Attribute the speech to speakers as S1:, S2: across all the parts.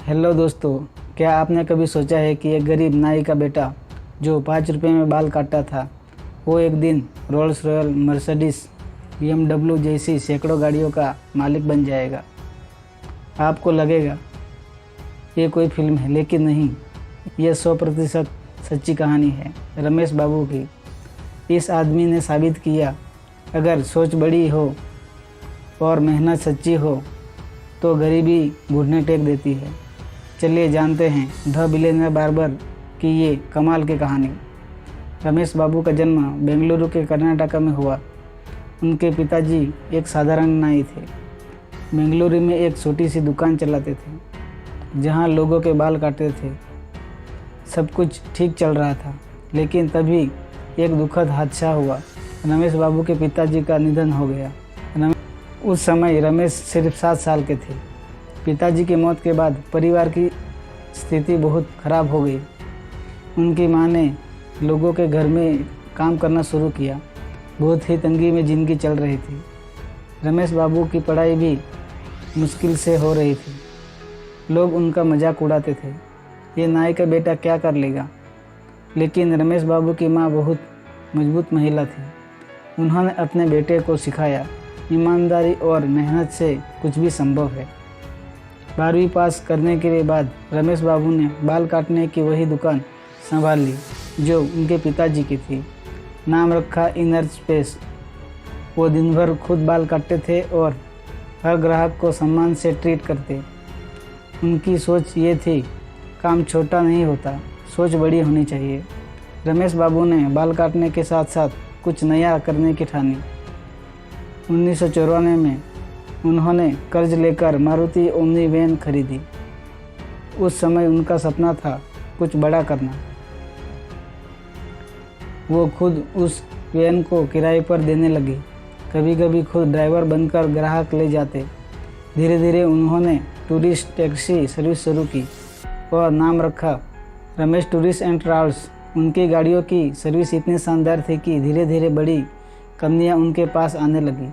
S1: Hello दोस्तों, क्या आपने कभी सोचा है कि एक गरीब नाई का बेटा जो 5 रुपये में बाल काटता था, वो एक दिन रोल्स रॉयल, मर्सिडीज, BMW जैसी सैकड़ों गाड़ियों का मालिक बन जाएगा। आपको लगेगा ये कोई फिल्म है, लेकिन नहीं, यह 100% सच्ची कहानी है रमेश बाबू की। इस आदमी ने साबित किया, अगर सोच बड़ी हो और मेहनत सच्ची हो तो गरीबी घुटने टेक देती है। चलिए जानते हैं द बिलियनर बार्बर की ये कमाल की कहानी। रमेश बाबू का जन्म बेंगलुरु के कर्नाटक में हुआ। उनके पिताजी एक साधारण नाई थे। बेंगलुरु में एक छोटी सी दुकान चलाते थे जहां लोगों के बाल काटते थे। सब कुछ ठीक चल रहा था, लेकिन तभी एक दुखद हादसा हुआ। रमेश बाबू के पिताजी का निधन हो गया। उस समय रमेश सिर्फ 7 साल के थे। पिताजी की मौत के बाद परिवार की स्थिति बहुत खराब हो गई। उनकी मां ने लोगों के घर में काम करना शुरू किया। बहुत ही तंगी में ज़िंदगी चल रही थी। रमेश बाबू की पढ़ाई भी मुश्किल से हो रही थी। लोग उनका मजाक उड़ाते थे, ये नाई का बेटा क्या कर लेगा। लेकिन रमेश बाबू की मां बहुत मजबूत महिला थी। उन्होंने अपने बेटे को सिखाया, ईमानदारी और मेहनत से कुछ भी संभव है। 12वीं पास करने के बाद रमेश बाबू ने बाल काटने की वही दुकान संभाल ली जो उनके पिताजी की थी। नाम रखा इनर स्पेस। वो दिन भर खुद बाल काटते थे और हर ग्राहक को सम्मान से ट्रीट करते। उनकी सोच ये थी, काम छोटा नहीं होता, सोच बड़ी होनी चाहिए। रमेश बाबू ने बाल काटने के साथ साथ कुछ नया करने की ठानी। 1994 में उन्होंने कर्ज लेकर मारुति ओमनी वैन खरीदी। उस समय उनका सपना था कुछ बड़ा करना। वो खुद उस वैन को किराए पर देने लगे। कभी कभी खुद ड्राइवर बनकर ग्राहक ले जाते। धीरे धीरे उन्होंने टूरिस्ट टैक्सी सर्विस शुरू की और नाम रखा रमेश टूरिस्ट एंड ट्रैवल्स। उनकी गाड़ियों की सर्विस इतनी शानदार थी कि धीरे धीरे बड़ी कंपनियां उनके पास आने लगी।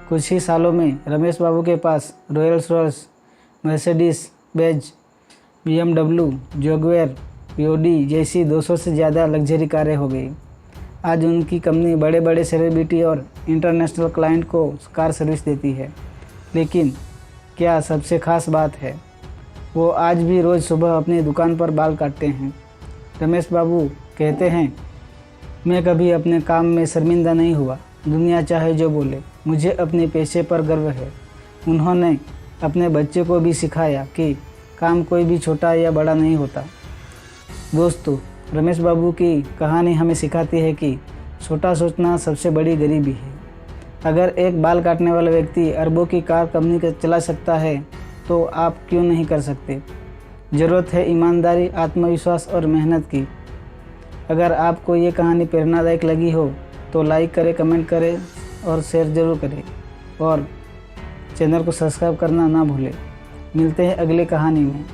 S1: कुछ ही सालों में रमेश बाबू के पास Rolls Royce, Mercedes Benz, BMW, Jaguar, POD जैसी 200 से ज़्यादा लग्जरी कारें हो गई। आज उनकी कंपनी बड़े बड़े सेलिब्रिटी और इंटरनेशनल क्लाइंट को कार सर्विस देती है। लेकिन क्या सबसे खास बात है, वो आज भी रोज़ सुबह अपनी दुकान पर बाल काटते हैं। रमेश बाबू कहते हैं, मैं कभी अपने काम में शर्मिंदा नहीं हुआ। दुनिया चाहे जो बोले, मुझे अपने पेशे पर गर्व है। उन्होंने अपने बच्चे को भी सिखाया कि काम कोई भी छोटा या बड़ा नहीं होता। दोस्तों, रमेश बाबू की कहानी हमें सिखाती है कि छोटा सोचना सबसे बड़ी गरीबी है। अगर एक बाल काटने वाला व्यक्ति अरबों की कार कंपनी चला सकता है, तो आप क्यों नहीं कर सकते। ज़रूरत है ईमानदारी, आत्मविश्वास और मेहनत की। अगर आपको ये कहानी प्रेरणादायक लगी हो तो लाइक करें, कमेंट करें और शेयर ज़रूर करें, और चैनल को सब्सक्राइब करना ना भूलें। मिलते हैं अगली कहानी में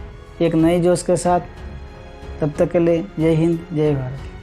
S1: एक नई जोश के साथ। तब तक के लिए जय हिंद, जय भारत।